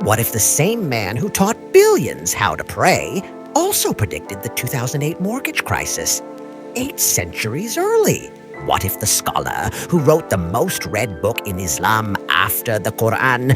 What if the same man who taught billions how to pray also predicted the 2008 mortgage crisis 8 centuries early? What if the scholar who wrote the most read book in Islam after the Qur'an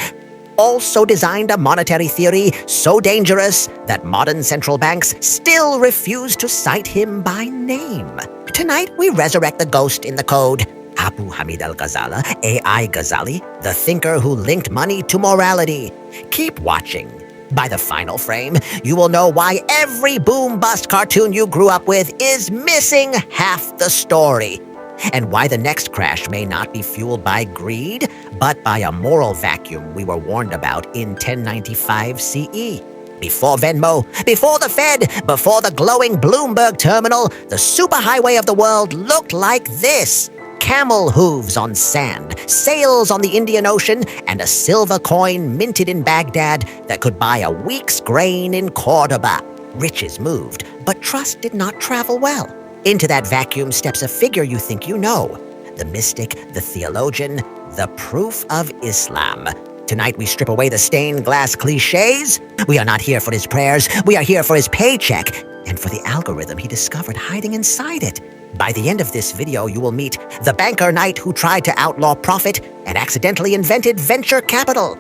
also designed a monetary theory so dangerous that modern central banks still refuse to cite him by name? Tonight, we resurrect the ghost in the code. Abu Hamid Al-Ghazali, A.I. Ghazali, the thinker who linked money to morality. Keep watching. By the final frame, you will know why every boom-bust cartoon you grew up with is missing half the story, and why the next crash may not be fueled by greed, but by a moral vacuum we were warned about in 1095 CE. Before Venmo, before the Fed, before the glowing Bloomberg terminal, the superhighway of the world looked like this. Camel hooves on sand, sails on the Indian Ocean, and a silver coin minted in Baghdad that could buy a week's grain in Cordoba. Riches moved, but trust did not travel well. Into that vacuum steps a figure you think you know. The mystic, the theologian, the proof of Islam. Tonight we strip away the stained glass cliches. We are not here for his prayers. We are here for his paycheck and for the algorithm he discovered hiding inside it. By the end of this video, you will meet the banker knight who tried to outlaw profit and accidentally invented venture capital.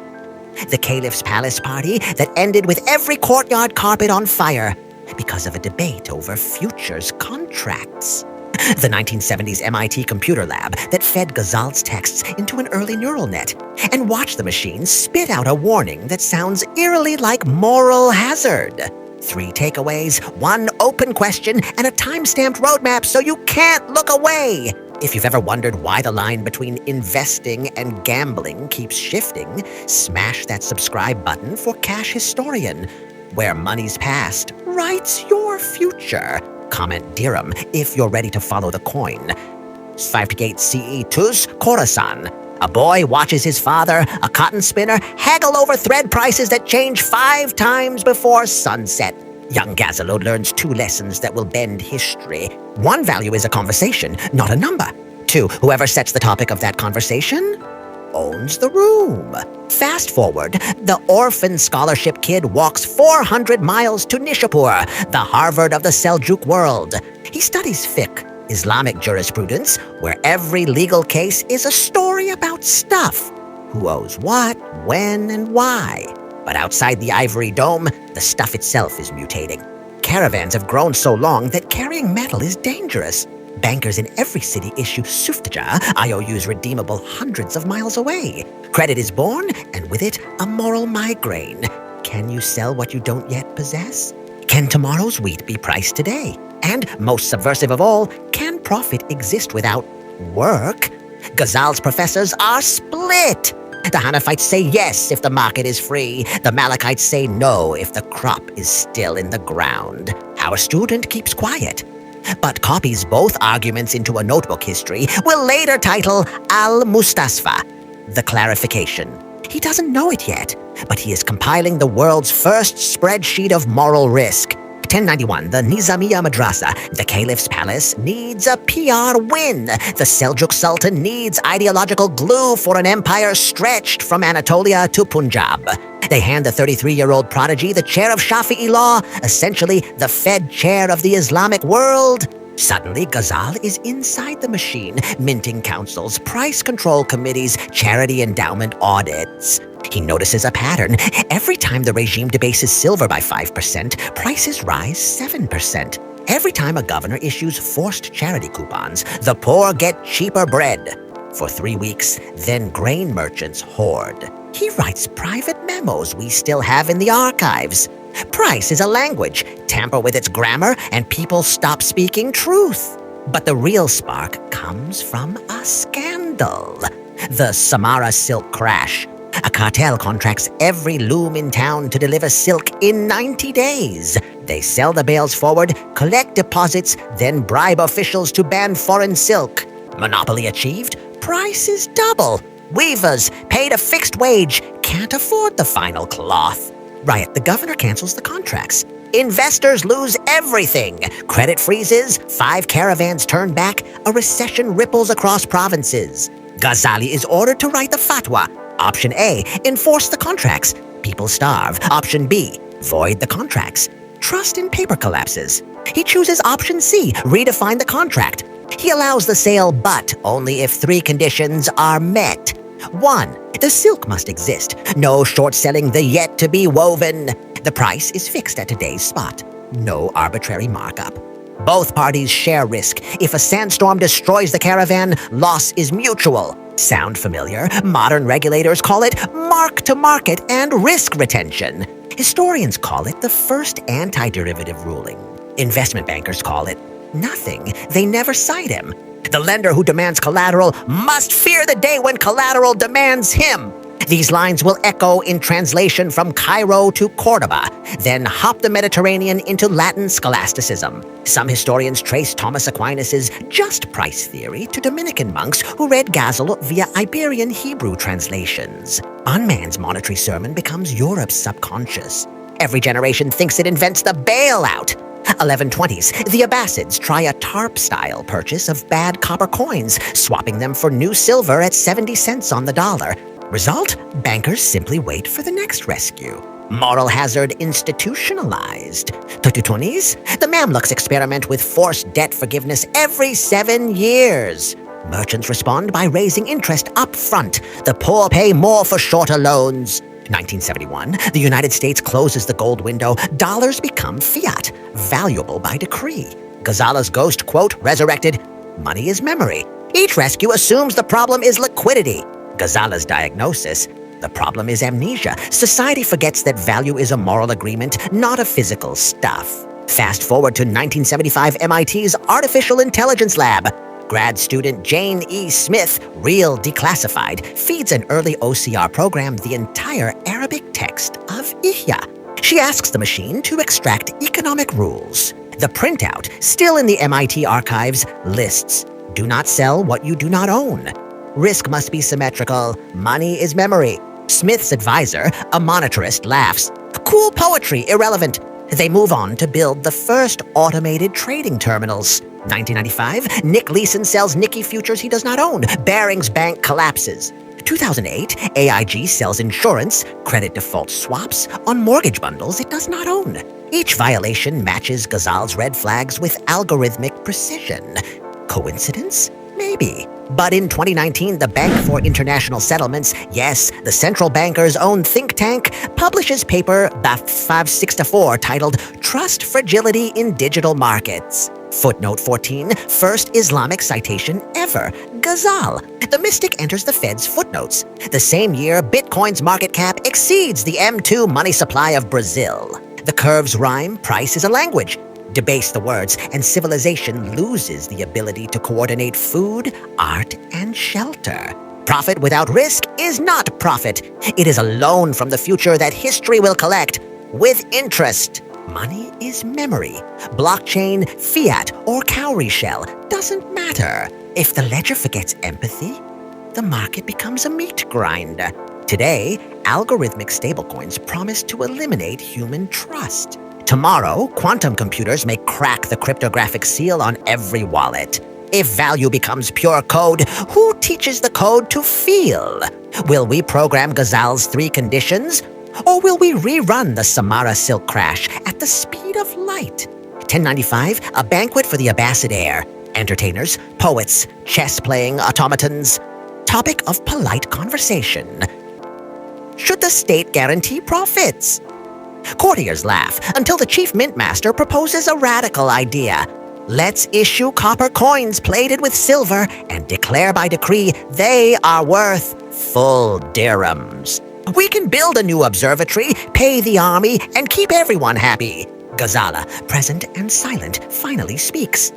The caliph's palace party that ended with every courtyard carpet on fire because of a debate over futures contracts. The 1970s MIT computer lab that fed Ghazal's texts into an early neural net and watched the machine spit out a warning that sounds eerily like moral hazard. 3 takeaways, 1 open question, and a time-stamped roadmap so you can't look away. If you've ever wondered why the line between investing and gambling keeps shifting, smash that subscribe button for Cash Historian, where money's past writes your future. Comment Dirham if you're ready to follow the coin. 58 CE Tus Khorasan. A boy watches his father, a cotton spinner, haggle over thread prices that change 5 times before sunset. Young Ghazali learns 2 lessons that will bend history. 1 value is a conversation, not a number. 2, whoever sets the topic of that conversation owns the room. Fast forward, the orphan scholarship kid walks 400 miles to Nishapur, the Harvard of the Seljuk world. He studies fiqh, Islamic jurisprudence, where every legal case is a story about stuff. Who owes what, when, and why. But outside the ivory dome, the stuff itself is mutating. Caravans have grown so long that carrying metal is dangerous. Bankers in every city issue suftaja, IOUs redeemable hundreds of miles away. Credit is born, and with it, a moral migraine. Can you sell what you don't yet possess? Can tomorrow's wheat be priced today? And, most subversive of all, can profit exist without work? Ghazal's professors are split. The Hanafites say yes if the market is free. The Malachites say no if the crop is still in the ground. Our student keeps quiet, but copies both arguments into a notebook history will later title Al-Mustasfa, the clarification. He doesn't know it yet, but he is compiling the world's first spreadsheet of moral risk. 1091, the Nizamiya Madrasa, the Caliph's palace, needs a PR win. The Seljuk Sultan needs ideological glue for an empire stretched from Anatolia to Punjab. They hand the 33-year-old prodigy the chair of Shafi'i law, essentially the Fed chair of the Islamic world. Suddenly, Ghazali is inside the machine, minting councils, price control committees, charity endowment audits. He notices a pattern. Every time the regime debases silver by 5%, prices rise 7%. Every time a governor issues forced charity coupons, the poor get cheaper bread. For 3 weeks, then grain merchants hoard. He writes private memos we still have in the archives. Price is a language. Tamper with its grammar, and people stop speaking truth. But the real spark comes from a scandal. The Samarra Silk Crash. A cartel contracts every loom in town to deliver silk in 90 days. They sell the bales forward, collect deposits, then bribe officials to ban foreign silk. Monopoly achieved? Prices double. Weavers, paid a fixed wage, can't afford the final cloth. Riot, the governor cancels the contracts. Investors lose everything. Credit freezes, 5 caravans turn back, a recession ripples across provinces. Ghazali is ordered to write the fatwa. Option A, enforce the contracts. People starve. Option B, void the contracts. Trust in paper collapses. He chooses option C, redefine the contract. He allows the sale, but only if 3 conditions are met. 1. The silk must exist. No short-selling the yet-to-be woven. The price is fixed at today's spot. No arbitrary markup. Both parties share risk. If a sandstorm destroys the caravan, loss is mutual. Sound familiar? Modern regulators call it mark-to-market and risk retention. Historians call it the first anti-derivative ruling. Investment bankers call it nothing. They never cite him. The lender who demands collateral must fear the day when collateral demands him. These lines will echo in translation from Cairo to Cordoba, then hop the Mediterranean into Latin scholasticism. Some historians trace Thomas Aquinas' just price theory to Dominican monks who read Ghazali via Iberian Hebrew translations. Unman's monetary sermon becomes Europe's subconscious. Every generation thinks it invents the bailout. 1120s, the Abbasids try a TARP-style purchase of bad copper coins, swapping them for new silver at 70 cents on the dollar. Result? Bankers simply wait for the next rescue. Moral hazard institutionalized. 2220s, the Mamluks experiment with forced debt forgiveness every 7 years. Merchants respond by raising interest up front. The poor pay more for shorter loans. 1971, the United States closes the gold window. Dollars become fiat, valuable by decree. Ghazali's ghost quote resurrected, "Money is memory." Each rescue assumes the problem is liquidity. Ghazali's diagnosis, the problem is amnesia. Society forgets that value is a moral agreement, not a physical stuff. Fast forward to 1975 MIT's Artificial Intelligence Lab. Grad student Jane E. Smith, real declassified, feeds an early OCR program the entire Arabic text of Ihya. She asks the machine to extract economic rules. The printout, still in the MIT archives, lists, "Do not sell what you do not own." Risk must be symmetrical. Money is memory. Smith's advisor, a monetarist, laughs. Cool poetry, irrelevant. They move on to build the first automated trading terminals. 1995, Nick Leeson sells Nikkei futures he does not own. Barings Bank collapses. 2008, AIG sells insurance, credit default swaps, on mortgage bundles it does not own. Each violation matches Ghazal's red flags with algorithmic precision. Coincidence? Maybe. But in 2019, the Bank for International Settlements, yes, the central banker's own think tank, publishes paper BAF 564 titled Trust Fragility in Digital Markets. Footnote 14, first Islamic citation ever. Ghazal. The mystic enters the Fed's footnotes. The same year, Bitcoin's market cap exceeds the M2 money supply of Brazil. The curves rhyme, price is a language. Debase the words, and civilization loses the ability to coordinate food, art, and shelter. Profit without risk is not profit. It is a loan from the future that history will collect with interest. Money is memory. Blockchain, fiat, or cowrie shell doesn't matter. If the ledger forgets empathy, the market becomes a meat grinder. Today, algorithmic stablecoins promise to eliminate human trust. Tomorrow, quantum computers may crack the cryptographic seal on every wallet. If value becomes pure code, who teaches the code to feel? Will we program Ghazal's 3 conditions? Or will we rerun the Samarra Silk Crash at the speed of light? 1095, a banquet for the Abbasid heir. Entertainers, poets, chess-playing automatons. Topic of polite conversation. Should the state guarantee profits? Courtiers laugh until the chief mintmaster proposes a radical idea. Let's issue copper coins plated with silver and declare by decree they are worth full dirhams. We can build a new observatory, pay the army, and keep everyone happy. Ghazala, present and silent, finally speaks.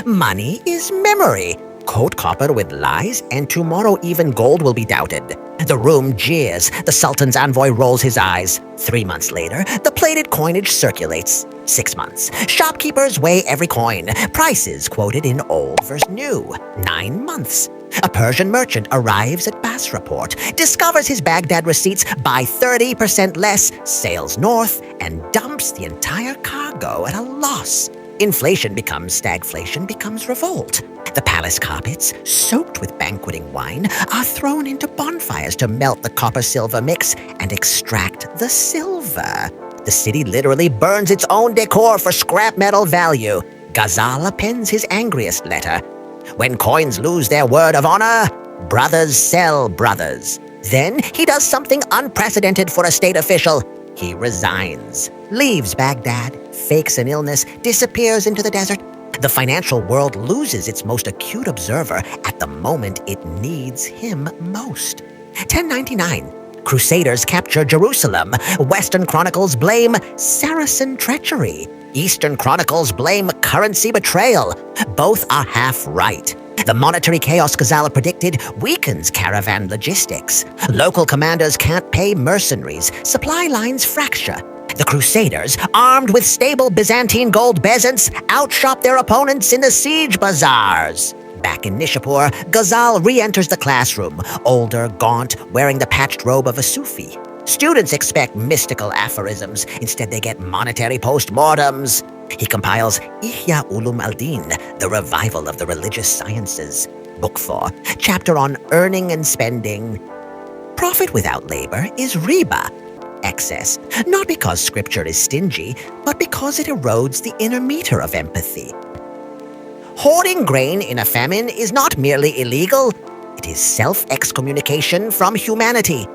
Money is memory. Coat copper with lies, and tomorrow even gold will be doubted. The room jeers. The Sultan's envoy rolls his eyes. 3 months later, the plated coinage circulates. 6 months. Shopkeepers weigh every coin. Prices quoted in old versus new. 9 months. A Persian merchant arrives at Basra port, discovers his Baghdad receipts, buy 30% less, sails north, and dumps the entire cargo at a loss. Inflation becomes stagflation, becomes revolt. The palace carpets, soaked with banqueting wine, are thrown into bonfires to melt the copper-silver mix and extract the silver. The city literally burns its own decor for scrap metal value. Ghazali pens his angriest letter. When coins lose their word of honor, brothers sell brothers. Then he does something unprecedented for a state official. He resigns, leaves Baghdad, fakes an illness, disappears into the desert. The financial world loses its most acute observer at the moment it needs him most. 1099. Crusaders capture Jerusalem. Western chronicles blame Saracen treachery. Eastern chronicles blame currency betrayal. Both are half right. The monetary chaos Ghazali predicted weakens caravan logistics. Local commanders can't pay mercenaries. Supply lines fracture. The Crusaders, armed with stable Byzantine gold bezants, outshop their opponents in the siege bazaars. Back in Nishapur, Ghazali re-enters the classroom, older, gaunt, wearing the patched robe of a Sufi. Students expect mystical aphorisms. Instead, they get monetary postmortems. He compiles Ihya Ulum al-Din, the revival of the religious sciences. Book 4, chapter on earning and spending. Profit without labor is riba, excess, not because scripture is stingy, but because it erodes the inner meter of empathy. Hoarding grain in a famine is not merely illegal, it is self-excommunication from humanity.